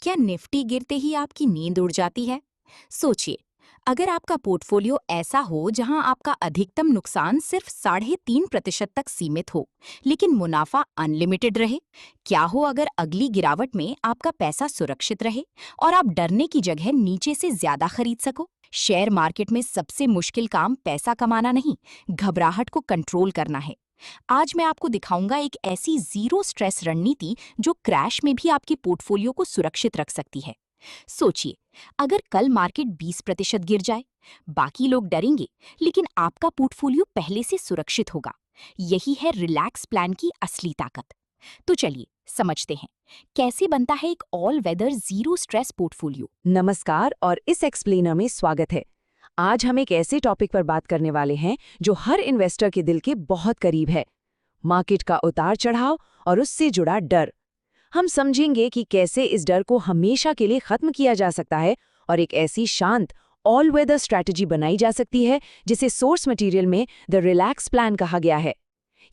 क्या निफ्टी गिरते ही आपकी नींद उड़ जाती है? सोचिए, अगर आपका पोर्टफोलियो ऐसा हो जहां आपका अधिकतम नुकसान सिर्फ 3.5% तक सीमित हो, लेकिन मुनाफा अनलिमिटेड रहे। क्या हो अगर अगली गिरावट में आपका पैसा सुरक्षित रहे और आप डरने की जगह नीचे से ज्यादा खरीद सको? शेयर मार्केट में सबसे मुश्किल काम पैसा कमाना नहीं, घबराहट को कंट्रोल करना है। आज मैं आपको दिखाऊंगा एक ऐसी जीरो स्ट्रेस रणनीति जो क्रैश में भी आपके पोर्टफोलियो को सुरक्षित रख सकती है। सोचिए, अगर कल मार्केट 20% गिर जाए, बाकी लोग डरेंगे, लेकिन आपका पोर्टफोलियो पहले से सुरक्षित होगा। यही है रिलैक्स प्लान की असली ताकत। तो चलिए समझते हैं, कैसे बनता है एक all weather zero stress portfolio. नमस्कार और इस एक्सप्लेनर में स्वागत है। आज हम एक ऐसे टॉपिक पर बात करने वाले हैं जो हर इन्वेस्टर के दिल के बहुत करीब है, मार्केट का उतार चढ़ाव और उससे जुड़ा डर। हम समझेंगे कि कैसे इस डर को हमेशा के लिए खत्म किया जा सकता है और एक ऐसी शांत ऑल वेदर स्ट्रैटेजी बनाई जा सकती है जिसे सोर्स मटेरियल में द रिलैक्स प्लान कहा गया है।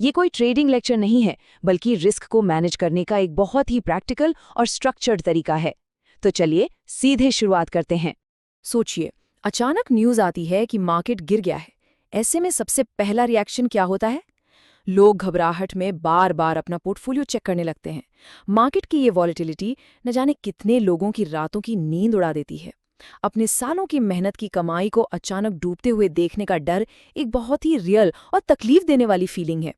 ये कोई ट्रेडिंग लेक्चर नहीं है, बल्कि रिस्क को मैनेज करने का एक बहुत ही प्रैक्टिकल और स्ट्रक्चर्ड तरीका है। तो चलिए सीधे शुरुआत करते हैं। सोचिए, अचानक न्यूज आती है कि मार्केट गिर गया है। ऐसे में सबसे पहला रिएक्शन क्या होता है? लोग घबराहट में बार बार अपना पोर्टफोलियो चेक करने लगते हैं। मार्केट की ये वॉलेटिलिटी न जाने कितने लोगों की रातों की नींद उड़ा देती है। अपने सालों की मेहनत की कमाई को अचानक डूबते हुए देखने का डर एक बहुत ही रियल और तकलीफ देने वाली फीलिंग है।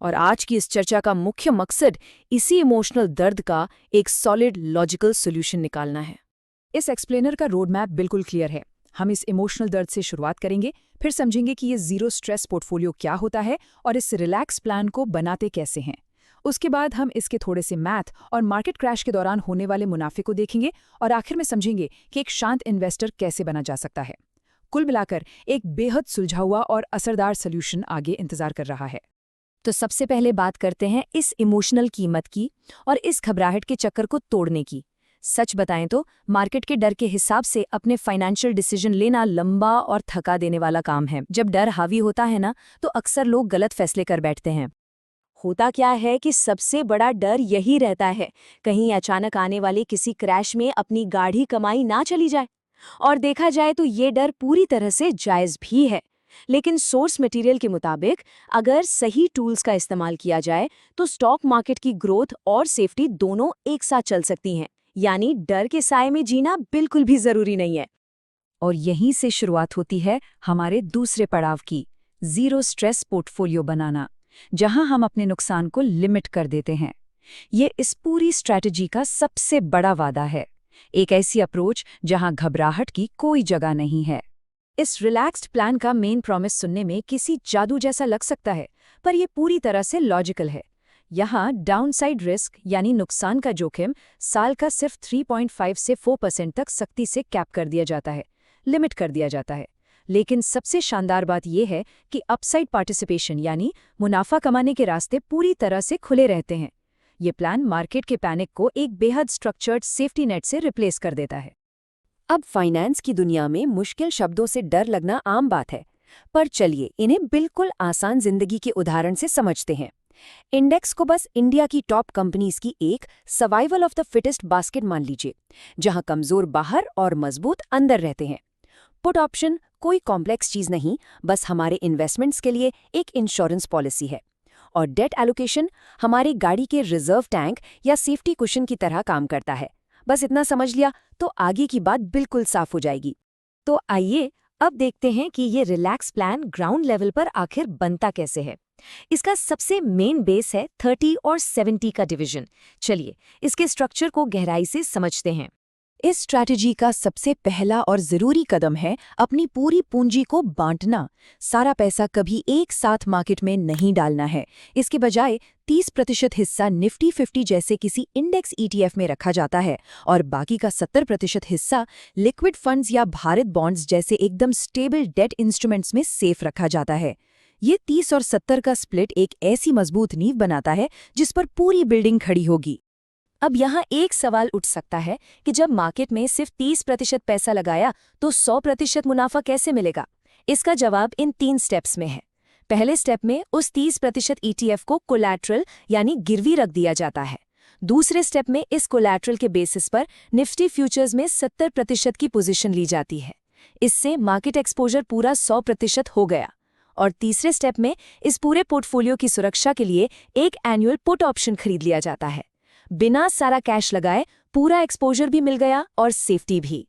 और आज की इस चर्चा का मुख्य मकसद इसी इमोशनल दर्द का एक सॉलिड लॉजिकल सॉल्यूशन निकालना है। इस एक्सप्लेनर का रोड मैप बिल्कुल क्लियर है। हम इस इमोशनल दर्द से शुरुआत करेंगे, फिर समझेंगे कि ये जीरो स्ट्रेस पोर्टफोलियो क्या होता है और इस रिलैक्स प्लान को बनाते कैसे हैं। उसके बाद हम इसके थोड़े से मैथ और मार्केट क्रैश के दौरान होने वाले मुनाफे को देखेंगे और आखिर में समझेंगे कि एक शांत इन्वेस्टर कैसे बना जा सकता है। कुल मिलाकर एक बेहद सुलझा हुआ और असरदार सॉल्यूशन आगे इंतजार कर रहा है। तो सबसे पहले बात करते हैं इस इमोशनल कीमत की और इस घबराहट के चक्कर को तोड़ने की। सच बताएं तो मार्केट के डर के हिसाब से अपने फाइनेंशियल डिसीजन लेना लंबा और थका देने वाला काम है। जब डर हावी होता है ना, तो अक्सर लोग गलत फैसले कर बैठते हैं। होता क्या है कि सबसे बड़ा डर यही रहता है, कहीं अचानक आने वाले किसी क्रैश में अपनी गाढ़ी कमाई ना चली जाए। और देखा जाए तो ये डर पूरी तरह से जायज़ भी है। लेकिन सोर्स मटेरियल के मुताबिक अगर सही टूल्स का इस्तेमाल किया जाए तो स्टॉक मार्केट की ग्रोथ और सेफ्टी दोनों एक साथ चल सकती हैं। यानी डर के साए में जीना बिल्कुल भी जरूरी नहीं है। और यहीं से शुरुआत होती है हमारे दूसरे पड़ाव की, जीरो स्ट्रेस पोर्टफोलियो बनाना, जहां हम अपने नुकसान को लिमिट कर देते हैं। ये इस पूरी स्ट्रैटेजी का सबसे बड़ा वादा है, एक ऐसी अप्रोच जहां घबराहट की कोई जगह नहीं है। इस रिलैक्स्ड प्लान का मेन प्रॉमिस सुनने में किसी जादू जैसा लग सकता है, पर यह पूरी तरह से लॉजिकल है। यहाँ डाउनसाइड रिस्क यानी नुकसान का जोखिम साल का सिर्फ 3.5 से 4% तक सख्ती से कैप कर दिया जाता है, लिमिट कर दिया जाता है। लेकिन सबसे शानदार बात यह है कि अपसाइड पार्टिसिपेशन यानी मुनाफा कमाने के रास्ते पूरी तरह से खुले रहते हैं। ये प्लान मार्केट के पैनिक को एक बेहद स्ट्रक्चर्ड सेफ्टी नेट से रिप्लेस कर देता है। अब फाइनेंस की दुनिया में मुश्किल शब्दों से डर लगना आम बात है, पर चलिए इन्हें बिल्कुल आसान जिंदगी के उदाहरण से समझते हैं। इंडेक्स को बस इंडिया की टॉप कंपनीज की एक survival of the fittest basket मान लीजिए, जहां कमजोर बाहर और मजबूत अंदर रहते हैं। पुट ऑप्शन कोई कॉम्प्लेक्स चीज नहीं, बस हमारे इन्वेस्टमेंट्स के लिए एक इंश्योरेंस पॉलिसी है। और डेट एलोकेशन हमारी गाड़ी के रिजर्व टैंक या सेफ्टी कुशन की तरह काम करता है। बस इतना समझ लिया तो आगे की बात बिल्कुल साफ हो जाएगी। तो आइए अब देखते हैं कि ये रिलैक्स प्लान ग्राउंड लेवल पर आखिर बनता कैसे है। इसका सबसे मेन बेस है 30 और 70 का डिवीजन। चलिए इसके स्ट्रक्चर को गहराई से समझते हैं। इस स्ट्रैटेजी का सबसे पहला और जरूरी कदम है अपनी पूरी पूंजी को बांटना। सारा पैसा कभी एक साथ मार्केट में नहीं डालना है। इसके बजाय 30% हिस्सा निफ्टी 50 जैसे किसी इंडेक्स ETF में रखा जाता है और बाकी का 70% हिस्सा लिक्विड फंड्स या भारत बॉन्ड्स जैसे एकदम स्टेबल डेट इंस्ट्रूमेंट्स में सेफ रखा जाता है। ये 30 और 70 का स्प्लिट एक ऐसी मजबूत नींव बनाता है जिस पर पूरी बिल्डिंग खड़ी होगी। अब यहाँ एक सवाल उठ सकता है कि जब मार्केट में सिर्फ 30% पैसा लगाया तो 100% मुनाफा कैसे मिलेगा? इसका जवाब इन 3 स्टेप्स में है। पहले स्टेप में उस 30% ETF को कोलैटरल यानी गिरवी रख दिया जाता है। दूसरे स्टेप में इस कोलैटरल के बेसिस पर निफ्टी फ्यूचर्स में 70% की पोजीशन ली जाती है। इससे मार्केट एक्सपोजर पूरा 100% हो गया। और तीसरे स्टेप में इस पूरे पोर्टफोलियो की सुरक्षा के लिए एक एनुअल पुट ऑप्शन खरीद लिया जाता है। बिना सारा कैश लगाए पूरा एक्सपोजर भी मिल गया और सेफ्टी भी।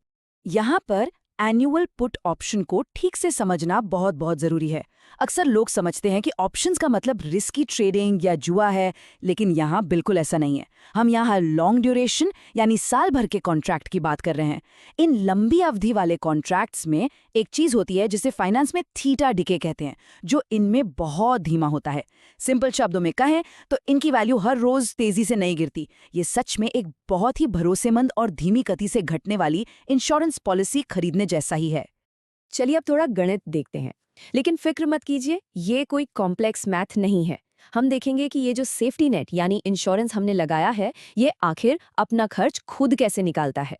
यहाँ पर एनुअल पुट ऑप्शन को ठीक से समझना बहुत बहुत जरूरी है। अक्सर लोग समझते हैं कि ऑप्शंस का मतलब रिस्की ट्रेडिंग या जुआ है, लेकिन यहाँ बिल्कुल ऐसा नहीं है। हम यहाँ लॉन्ग ड्यूरेशन यानी साल भर के कॉन्ट्रैक्ट की बात कर रहे हैं। इन लंबी अवधि वाले कॉन्ट्रैक्ट्स में एक चीज होती है जिसे फाइनेंस में थीटा डिके कहते हैं, जो इनमें बहुत धीमा होता है। सिंपल शब्दों में कहें तो इनकी वैल्यू हर रोज तेजी से नहीं गिरती। ये सच में एक बहुत ही भरोसेमंद और धीमी गति से घटने वाली इंश्योरेंस पॉलिसी खरीदने जैसा ही है। चलिए अब थोड़ा गणित देखते हैं, लेकिन फिक्र मत कीजिए, ये कोई कॉम्प्लेक्स मैथ नहीं है। हम देखेंगे कि ये जो सेफ्टी नेट यानी इंश्योरेंस हमने लगाया है, ये आखिर अपना खर्च खुद कैसे निकालता है।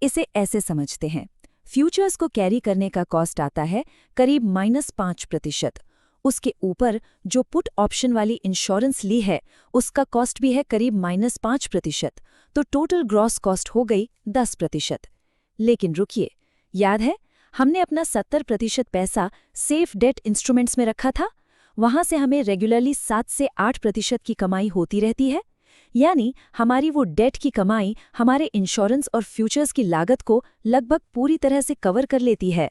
इसे ऐसे समझते हैं, फ्यूचर्स को कैरी करने का कॉस्ट आता है करीब -5%। उसके ऊपर जो पुट ऑप्शन वाली इंश्योरेंस ली है उसका कॉस्ट भी है करीब -5%, तो टोटल ग्रॉस कॉस्ट हो गई 10%। लेकिन रुकिए, याद है हमने अपना 70% पैसा सेफ डेट इंस्ट्रूमेंट्स में रखा था? वहां से हमें रेगुलरली 7 से 8% की कमाई होती रहती है। यानी हमारी वो डेट की कमाई हमारे इंश्योरेंस और फ्यूचर्स की लागत को लगभग पूरी तरह से कवर कर लेती है।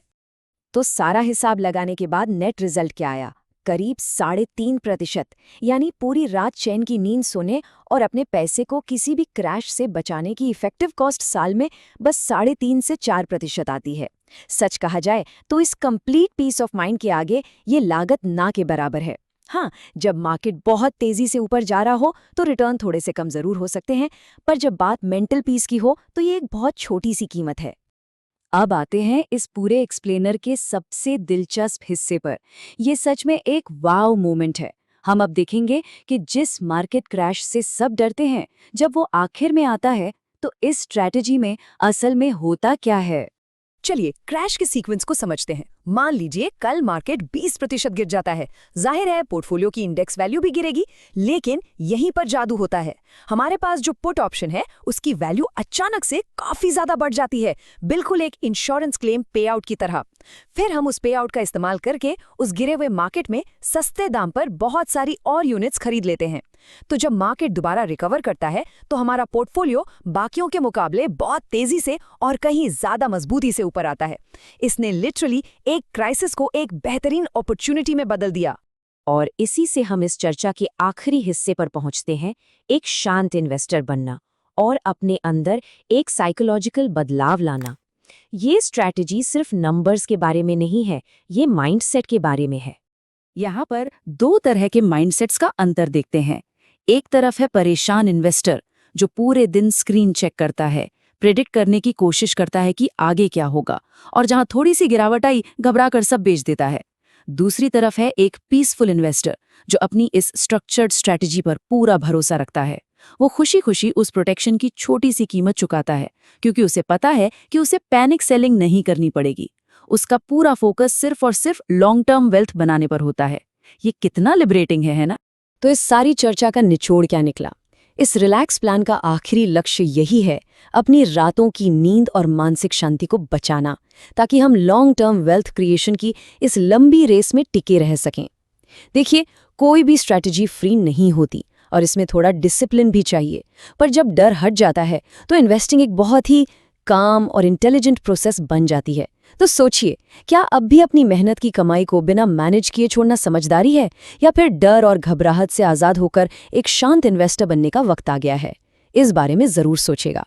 तो सारा हिसाब लगाने के बाद नेट रिजल्ट क्या आया? करीब 3.5%। यानी पूरी रात चैन की नींद सोने और अपने पैसे को किसी भी क्रैश से बचाने की इफेक्टिव कॉस्ट साल में बस 3.5 से 4% आती है। सच कहा जाए तो इस कंप्लीट पीस ऑफ माइंड के आगे ये लागत ना के बराबर है। हाँ, जब मार्केट बहुत तेजी से ऊपर जा रहा हो तो रिटर्न थोड़े से कम जरूर हो सकते हैं, पर जब बात मेंटल पीस की हो तो ये एक बहुत छोटी सी कीमत है। अब आते हैं इस पूरे एक्सप्लेनर के सबसे दिलचस्प हिस्से पर। ये सच में एक वाव मोमेंट है। हम अब देखेंगे कि जिस मार्केट क्रैश से सब डरते हैं, जब वो आखिर में आता है तो इस स्ट्रैटेजी में असल में होता क्या है। चलिए क्रैश के सीक्वेंस को समझते हैं। मान लीजिए कल मार्केट 20% गिर जाता है। जाहिर है पोर्टफोलियो की इंडेक्स वैल्यू भी गिरेगी, लेकिन यहीं पर जादू होता है। हमारे पास जो पुट ऑप्शन है उसकी वैल्यू अचानक से काफी ज्यादा बढ़ जाती है, बिल्कुल एक इंश्योरेंस क्लेम पे आउट की तरह। फिर हम उस पे आउट का इस्तेमाल करके उस गिरे हुए मार्केट में सस्ते दाम पर बहुत सारी और यूनिट्स खरीद लेते हैं। तो जब मार्केट दोबारा रिकवर करता है तो हमारा पोर्टफोलियो बाकियों के मुकाबले बहुत तेजी से और कहीं ज्यादा मजबूती से ऊपर आता है। इसने लिटरली एक क्राइसिस को एक बेहतरीन अपॉर्चुनिटी में बदल दिया। और इसी से हम इस चर्चा के आखिरी हिस्से पर पहुंचते हैं, एक शांत इन्वेस्टर बनना और अपने अंदर एक साइकोलॉजिकल बदलाव लाना। ये स्ट्रैटेजी सिर्फ नंबर्स के बारे में नहीं है, ये माइंडसेट के बारे में है। यहाँ पर 2 तरह के माइंडसेट्स का अंतर देखते हैं। एक तरफ है परेशान इन्वेस्टर, जो पूरे दिन स्क्रीन चेक करता है, प्रेडिक्ट करने की कोशिश करता है कि आगे क्या होगा, और जहां थोड़ी सी गिरावट आई घबरा कर सब बेच देता है। दूसरी तरफ है एक पीसफुल इन्वेस्टर, जो अपनी इस स्ट्रक्चर्ड स्ट्रैटेजी पर पूरा भरोसा रखता है। वो खुशी खुशी उस प्रोटेक्शन की छोटी सी कीमत चुकाता है, क्योंकि उसे पता है कि उसे पैनिक सेलिंग नहीं करनी पड़ेगी। उसका पूरा फोकस सिर्फ और सिर्फ लॉन्ग टर्म वेल्थ बनाने पर होता है। ये कितना लिबरेटिंग है ना? तो इस सारी चर्चा का निचोड़ क्या निकला? इस रिलैक्स प्लान का आखिरी लक्ष्य यही है, अपनी रातों की नींद और मानसिक शांति को बचाना, ताकि हम लॉन्ग टर्म वेल्थ क्रिएशन की इस लंबी रेस में टिके रह सकें। देखिए, कोई भी स्ट्रैटेजी फ्री नहीं होती और इसमें थोड़ा डिसिप्लिन भी चाहिए, पर जब डर हट जाता है तो इन्वेस्टिंग एक बहुत ही काम और इंटेलिजेंट प्रोसेस बन जाती है। तो सोचिए, क्या अब भी अपनी मेहनत की कमाई को बिना मैनेज किए छोड़ना समझदारी है, या फिर डर और घबराहट से आज़ाद होकर एक शांत इन्वेस्टर बनने का वक्त आ गया है? इस बारे में ज़रूर सोचेगा।